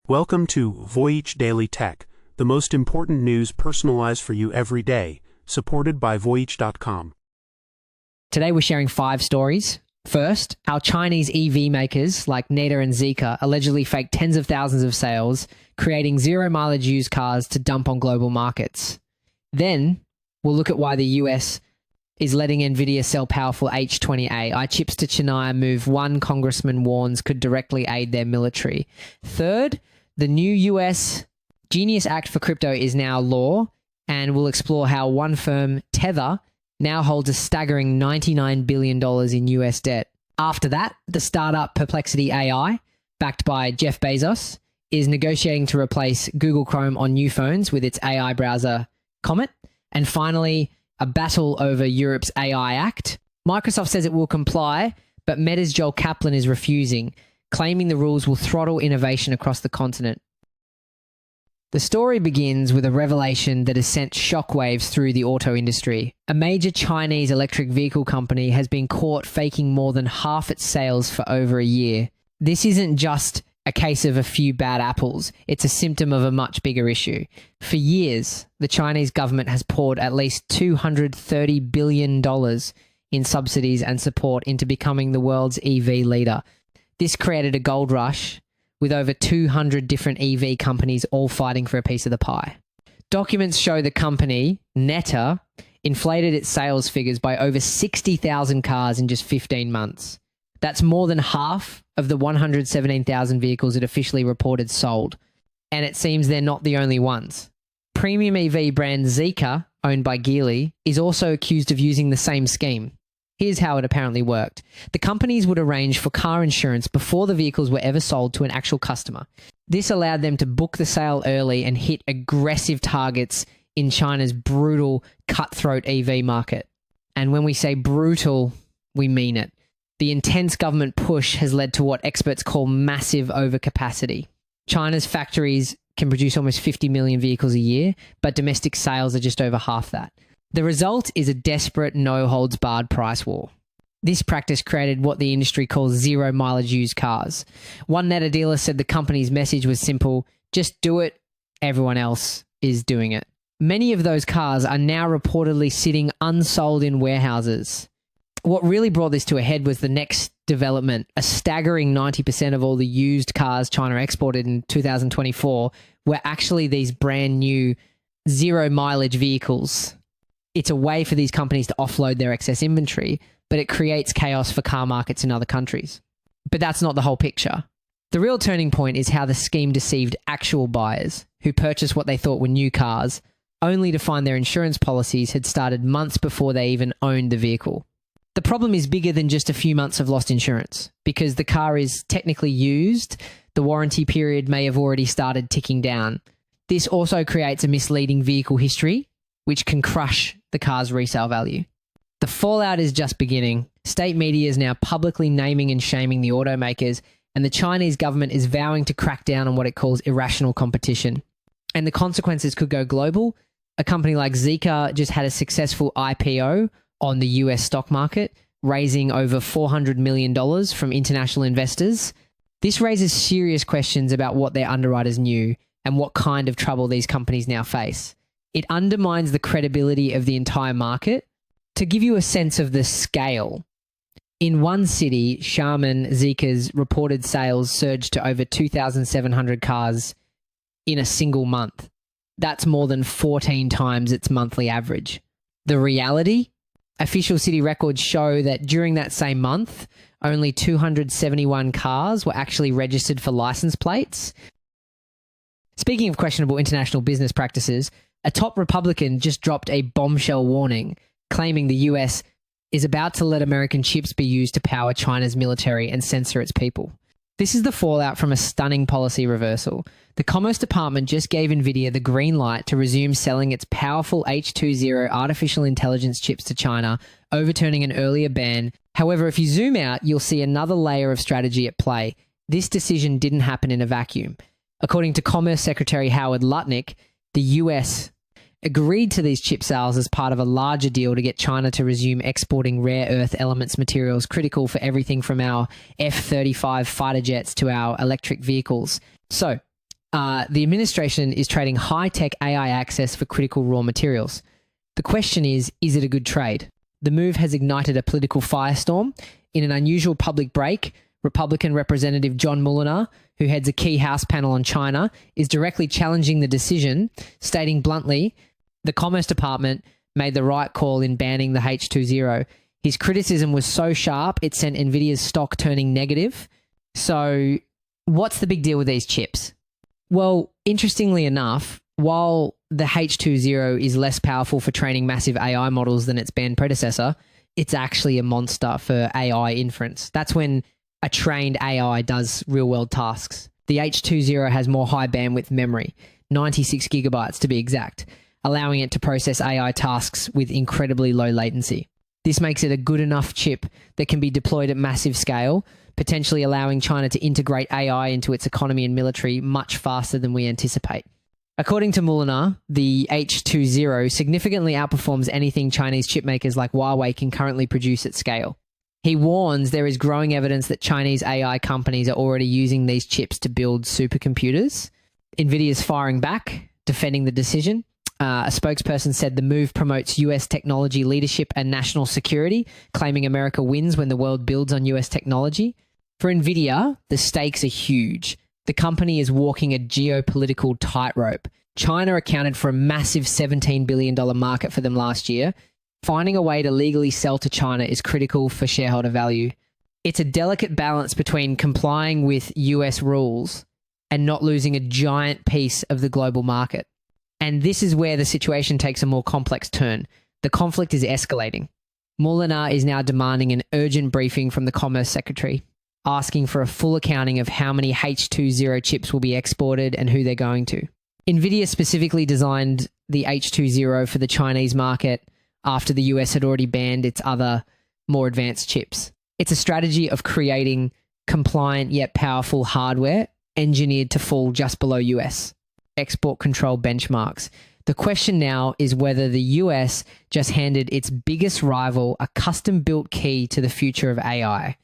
Welcome to Voyage Daily Tech, the most important news personalized for you every day, supported by Voyage.com. Today we're sharing 5 stories. First, how Chinese EV makers like Neta and Zeekr allegedly faked tens of thousands of sales, creating zero-mileage used cars to dump on global markets. Then, we'll look at why the US is letting Nvidia sell powerful H20 AI chips to China, move one congressman warns could directly aid their military. Third, the new US Genius Act for crypto is now law, and we'll explore how one firm, Tether, now holds a staggering $99 billion in US debt. After that, the startup Perplexity AI, backed by Jeff Bezos, is negotiating to replace Google Chrome on new phones with its AI browser Comet. And finally, a battle over Europe's AI Act. Microsoft says it will comply, but Meta's Joel Kaplan is refusing, claiming the rules will throttle innovation across the continent. The story begins with a revelation that has sent shockwaves through the auto industry. A major Chinese electric vehicle company has been caught faking more than half its sales for over a year. This isn't just a case of a few bad apples, it's a symptom of a much bigger issue. For years, the Chinese government has poured at least $230 billion in subsidies and support into becoming the world's EV leader. This created a gold rush, with over 200 different EV companies all fighting for a piece of the pie. Documents show the company, Neta, inflated its sales figures by over 60,000 cars in just 15 months. That's more than half of the 117,000 vehicles it officially reported sold. And it seems they're not the only ones. Premium EV brand Zeekr, owned by Geely, is also accused of using the same scheme. Here's how it apparently worked. The companies would arrange for car insurance before the vehicles were ever sold to an actual customer. This allowed them to book the sale early and hit aggressive targets in China's brutal, cutthroat EV market. And when we say brutal, we mean it. The intense government push has led to what experts call massive overcapacity. China's factories can produce almost 50 million vehicles a year, but domestic sales are just over half that. The result is a desperate, no-holds-barred price war. This practice created what the industry calls zero-mileage used cars. One Neta dealer said the company's message was simple: just do it, everyone else is doing it. Many of those cars are now reportedly sitting unsold in warehouses. What really brought this to a head was the next development. A staggering 90% of all the used cars China exported in 2024 were actually these brand new zero-mileage vehicles. It's a way for these companies to offload their excess inventory, but it creates chaos for car markets in other countries. But that's not the whole picture. The real turning point is how the scheme deceived actual buyers who purchased what they thought were new cars, only to find their insurance policies had started months before they even owned the vehicle. The problem is bigger than just a few months of lost insurance. Because the car is technically used, the warranty period may have already started ticking down. This also creates a misleading vehicle history, which can crush the car's resale value. The fallout is just beginning. State media is now publicly naming and shaming the automakers, and the Chinese government is vowing to crack down on what it calls irrational competition. And the consequences could go global. A company like Zeekr just had a successful IPO on the US stock market, raising over $400 million from international investors. This raises serious questions about what their underwriters knew and what kind of trouble these companies now face. It undermines the credibility of the entire market. To give you a sense of the scale, in one city, Xiamen Zeekr's reported sales surged to over 2,700 cars in a single month. That's more than 14 times its monthly average. The reality? Official city records show that during that same month, only 271 cars were actually registered for license plates. Speaking of questionable international business practices, a top Republican just dropped a bombshell warning, claiming the US is about to let American chips be used to power China's military and censor its people. This is the fallout from a stunning policy reversal. The Commerce Department just gave Nvidia the green light to resume selling its powerful H20 artificial intelligence chips to China, overturning an earlier ban. However, if you zoom out, you'll see another layer of strategy at play. This decision didn't happen in a vacuum. According to Commerce Secretary Howard Lutnick, the US agreed to these chip sales as part of a larger deal to get China to resume exporting rare earth elements materials critical for everything from our F-35 fighter jets to our electric vehicles. So, The administration is trading high-tech AI access for critical raw materials. The question is it a good trade? The move has ignited a political firestorm. In an unusual public break, Republican Representative John Mulliner, who heads a key House panel on China, is directly challenging the decision, stating bluntly, the Commerce Department made the right call in banning the H20. His criticism was so sharp, it sent Nvidia's stock turning negative. So what's the big deal with these chips? Well, interestingly enough, while the H20 is less powerful for training massive AI models than its banned predecessor, it's actually a monster for AI inference. That's when a trained AI does real-world tasks. The H20 has more high bandwidth memory, 96 gigabytes to be exact, allowing it to process AI tasks with incredibly low latency. This makes it a good enough chip that can be deployed at massive scale, potentially allowing China to integrate AI into its economy and military much faster than we anticipate. According to Mulliner, the H20 significantly outperforms anything Chinese chipmakers like Huawei can currently produce at scale. He warns there is growing evidence that Chinese AI companies are already using these chips to build supercomputers. Nvidia is firing back, defending the decision. A spokesperson said the move promotes US technology leadership and national security, claiming America wins when the world builds on US technology. For Nvidia, the stakes are huge. The company is walking a geopolitical tightrope. China accounted for a massive $17 billion market for them last year. Finding a way to legally sell to China is critical for shareholder value. It's a delicate balance between complying with US rules and not losing a giant piece of the global market. And this is where the situation takes a more complex turn. The conflict is escalating. Mulliner is now demanding an urgent briefing from the Commerce Secretary, asking for a full accounting of how many H20 chips will be exported and who they're going to. Nvidia specifically designed the H20 for the Chinese market after the US had already banned its other, more advanced chips. It's a strategy of creating compliant yet powerful hardware engineered to fall just below US export control benchmarks. The question now is whether the US just handed its biggest rival a custom-built key to the future of AI.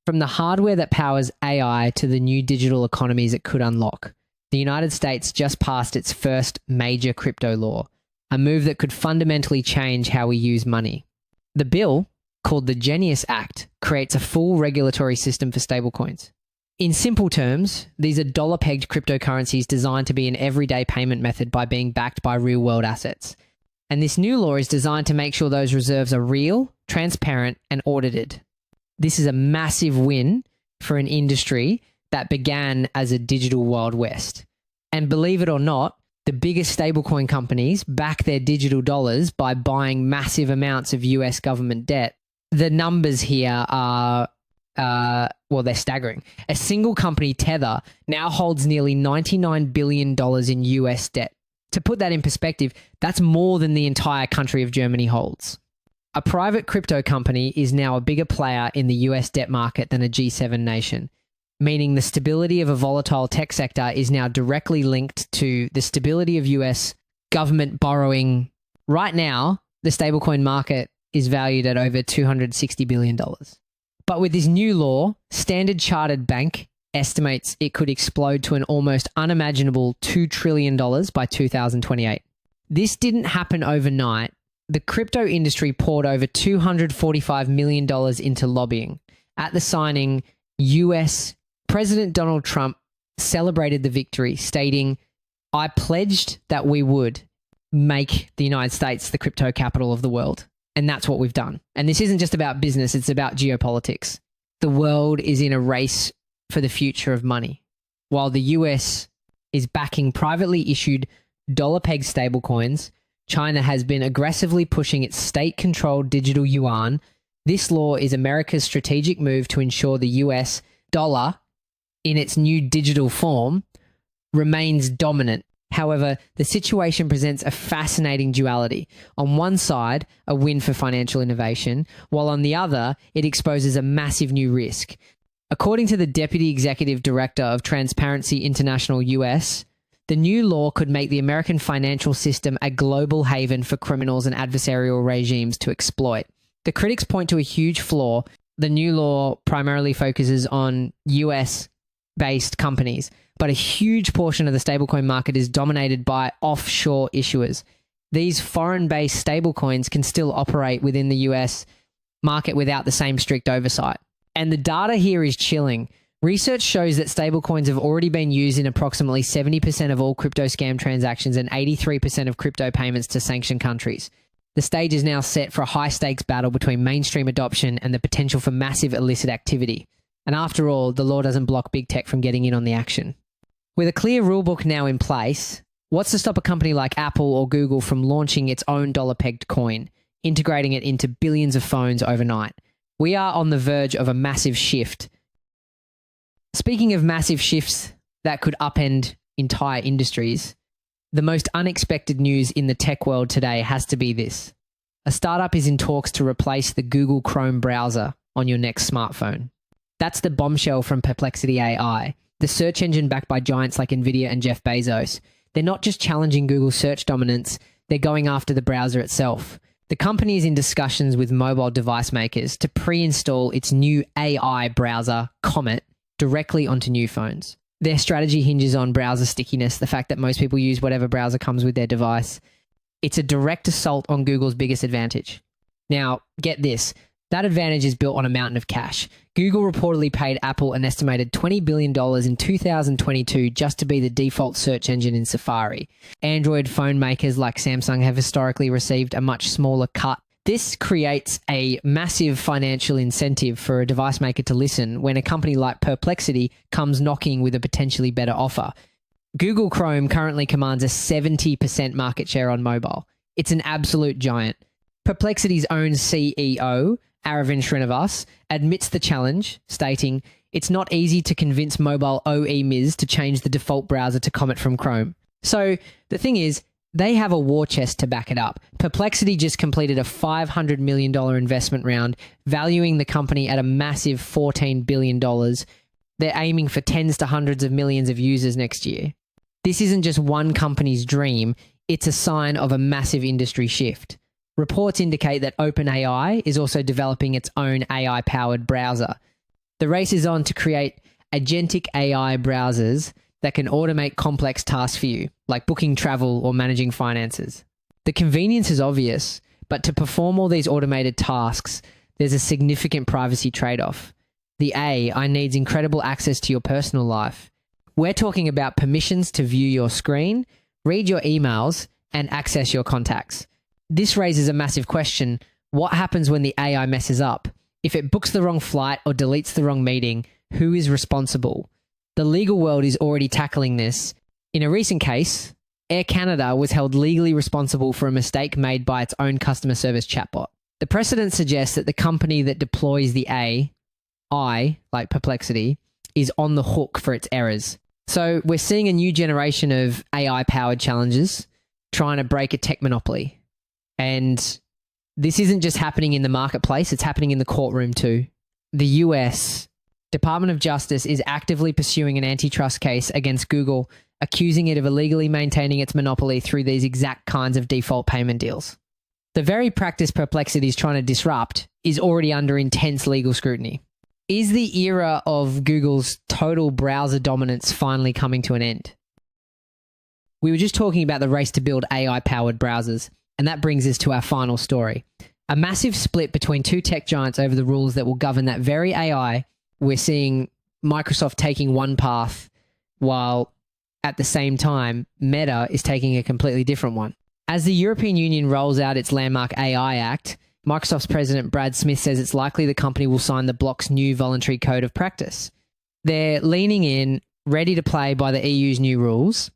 From the hardware that powers AI to the new digital economies it could unlock, the United States just passed its first major crypto law, a move that could fundamentally change how we use money. The bill, called the Genius Act, creates a full regulatory system for stablecoins. In simple terms, these are dollar-pegged cryptocurrencies designed to be an everyday payment method by being backed by real-world assets. And this new law is designed to make sure those reserves are real, transparent, and audited. This is a massive win for an industry that began as a digital Wild West. And believe it or not, the biggest stablecoin companies back their digital dollars by buying massive amounts of US government debt. The numbers here are, they're staggering. A single company, Tether, now holds nearly $99 billion in US debt. To put that in perspective, that's more than the entire country of Germany holds. A private crypto company is now a bigger player in the US debt market than a G7 nation, meaning the stability of a volatile tech sector is now directly linked to the stability of US government borrowing. Right now, the stablecoin market is valued at over $260 billion. But with this new law, Standard Chartered Bank estimates it could explode to an almost unimaginable $2 trillion by 2028. This didn't happen overnight. The crypto industry poured over $245 million into lobbying. At the signing, US President Donald Trump celebrated the victory, stating, "I pledged that we would make the United States the crypto capital of the world." And that's what we've done. And this isn't just about business, it's about geopolitics. The world is in a race for the future of money. While the US is backing privately issued dollar-pegged stablecoins, China has been aggressively pushing its state-controlled digital yuan. This law is America's strategic move to ensure the US dollar, in its new digital form, remains dominant. However, the situation presents a fascinating duality. On one side, a win for financial innovation, while on the other, it exposes a massive new risk. According to the Deputy Executive Director of Transparency International US, the new law could make the American financial system a global haven for criminals and adversarial regimes to exploit. The critics point to a huge flaw. The new law primarily focuses on US-based companies, but a huge portion of the stablecoin market is dominated by offshore issuers. These foreign-based stablecoins can still operate within the US market without the same strict oversight. And the data here is chilling. Research shows that stablecoins have already been used in approximately 70% of all crypto scam transactions and 83% of crypto payments to sanctioned countries. The stage is now set for a high-stakes battle between mainstream adoption and the potential for massive illicit activity. And after all, the law doesn't block big tech from getting in on the action. With a clear rulebook now in place, what's to stop a company like Apple or Google from launching its own dollar-pegged coin, integrating it into billions of phones overnight? We are on the verge of a massive shift. Speaking of massive shifts that could upend entire industries, the most unexpected news in the tech world today has to be this. A startup is in talks to replace the Google Chrome browser on your next smartphone. That's the bombshell from Perplexity AI, the search engine backed by giants like Nvidia and Jeff Bezos. They're not just challenging Google's search dominance, they're going after the browser itself. The company is in discussions with mobile device makers to pre-install its new AI browser, Comet, directly onto new phones. Their strategy hinges on browser stickiness, the fact that most people use whatever browser comes with their device. It's a direct assault on Google's biggest advantage. Now, get this. That advantage is built on a mountain of cash. Google reportedly paid Apple an estimated $20 billion in 2022 just to be the default search engine in Safari. Android phone makers like Samsung have historically received a much smaller cut. This creates a massive financial incentive for a device maker to listen when a company like Perplexity comes knocking with a potentially better offer. Google Chrome currently commands a 70% market share on mobile. It's an absolute giant. Perplexity's own CEO, Aravind Srinivas, admits the challenge, stating, "It's not easy to convince mobile OEMs to change the default browser to Comet from Chrome." So the thing is, they have a war chest to back it up. Perplexity just completed a $500 million investment round, valuing the company at a massive $14 billion. They're aiming for tens to hundreds of millions of users next year. This isn't just one company's dream, it's a sign of a massive industry shift. Reports indicate that OpenAI is also developing its own AI-powered browser. The race is on to create agentic AI browsers that can automate complex tasks for you, like booking travel or managing finances. The convenience is obvious, but to perform all these automated tasks, there's a significant privacy trade-off. The AI needs incredible access to your personal life. We're talking about permissions to view your screen, read your emails, and access your contacts. This raises a massive question. What happens when the AI messes up? If it books the wrong flight or deletes the wrong meeting, who is responsible? The legal world is already tackling this. In a recent case, Air Canada was held legally responsible for a mistake made by its own customer service chatbot. The precedent suggests that the company that deploys the AI, like Perplexity, is on the hook for its errors. So we're seeing a new generation of AI-powered challenges trying to break a tech monopoly. And this isn't just happening in the marketplace, it's happening in the courtroom too. The US Department of Justice is actively pursuing an antitrust case against Google, accusing it of illegally maintaining its monopoly through these exact kinds of default payment deals. The very practice Perplexity is trying to disrupt is already under intense legal scrutiny. Is the era of Google's total browser dominance finally coming to an end? We were just talking about the race to build AI-powered browsers, and that brings us to our final story. A massive split between two tech giants over the rules that will govern that very AI. We're seeing Microsoft taking one path, while at the same time, Meta is taking a completely different one. As the European Union rolls out its landmark AI Act, Microsoft's president Brad Smith says it's likely the company will sign the bloc's new voluntary code of practice. They're leaning in, ready to play by the EU's new rules.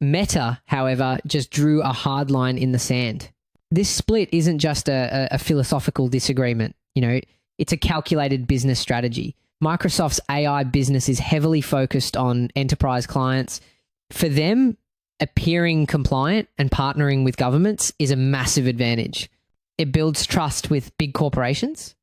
Meta, however, just drew a hard line in the sand. This split isn't just a philosophical disagreement. It's a calculated business strategy. Microsoft's AI business is heavily focused on enterprise clients. For them, appearing compliant and partnering with governments is a massive advantage. It builds trust with big corporations.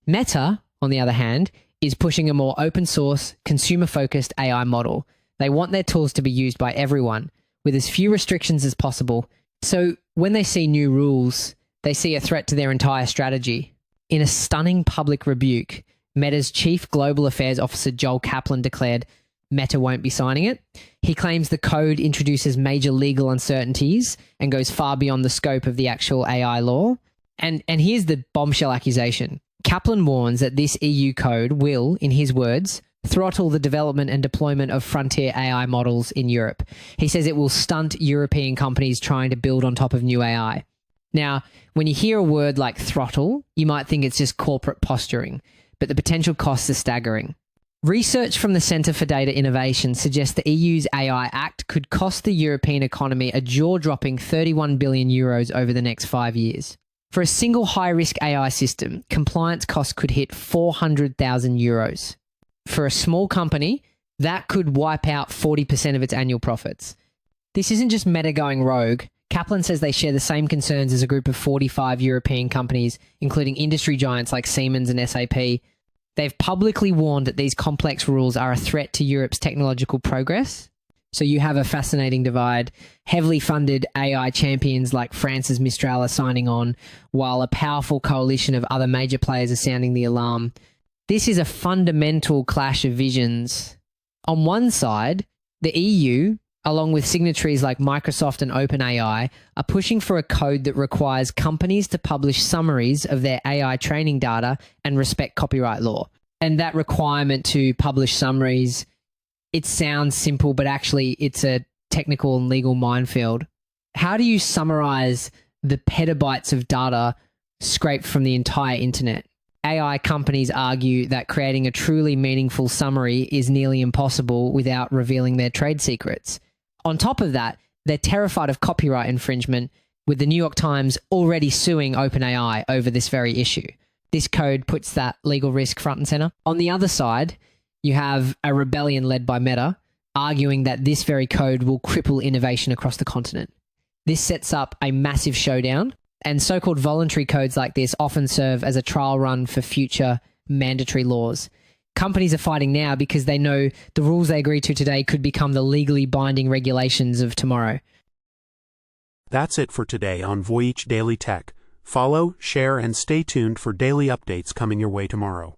Meta, on the other hand, is pushing a more open source, consumer-focused AI model. They want their tools to be used by everyone, with as few restrictions as possible. So when they see new rules, they see a threat to their entire strategy. In a stunning public rebuke, Meta's Chief Global Affairs Officer Joel Kaplan declared, Meta won't be signing it. He claims the code introduces major legal uncertainties and goes far beyond the scope of the actual AI law. And here's the bombshell accusation. Kaplan warns that this EU code will, in his words, throttle the development and deployment of frontier AI models in Europe. He says it will stunt European companies trying to build on top of new AI. Now, when you hear a word like throttle, you might think it's just corporate posturing, but the potential costs are staggering. Research from the Centre for Data Innovation suggests the EU's AI Act could cost the European economy a jaw-dropping 31 billion euros over the next 5 years. For a single high-risk AI system, compliance costs could hit 400,000 euros. For a small company, that could wipe out 40% of its annual profits. This isn't just Meta going rogue. Kaplan says they share the same concerns as a group of 45 European companies, including industry giants like Siemens and SAP. They've publicly warned that these complex rules are a threat to Europe's technological progress. So you have a fascinating divide. Heavily funded AI champions like France's Mistral are signing on, while a powerful coalition of other major players are sounding the alarm. This is a fundamental clash of visions. On one side, the EU, along with signatories like Microsoft and OpenAI, are pushing for a code that requires companies to publish summaries of their AI training data and respect copyright law. And that requirement to publish summaries, it sounds simple, but actually it's a technical and legal minefield. How do you summarize the petabytes of data scraped from the entire internet? AI companies argue that creating a truly meaningful summary is nearly impossible without revealing their trade secrets. On top of that, they're terrified of copyright infringement, with the New York Times already suing OpenAI over this very issue. This code puts that legal risk front and center. On the other side, you have a rebellion led by Meta, arguing that this very code will cripple innovation across the continent. This sets up a massive showdown, and so-called voluntary codes like this often serve as a trial run for future mandatory laws. Companies are fighting now because they know the rules they agree to today could become the legally binding regulations of tomorrow. That's it for today on Voyage Daily Tech. Follow, share, and stay tuned for daily updates coming your way tomorrow.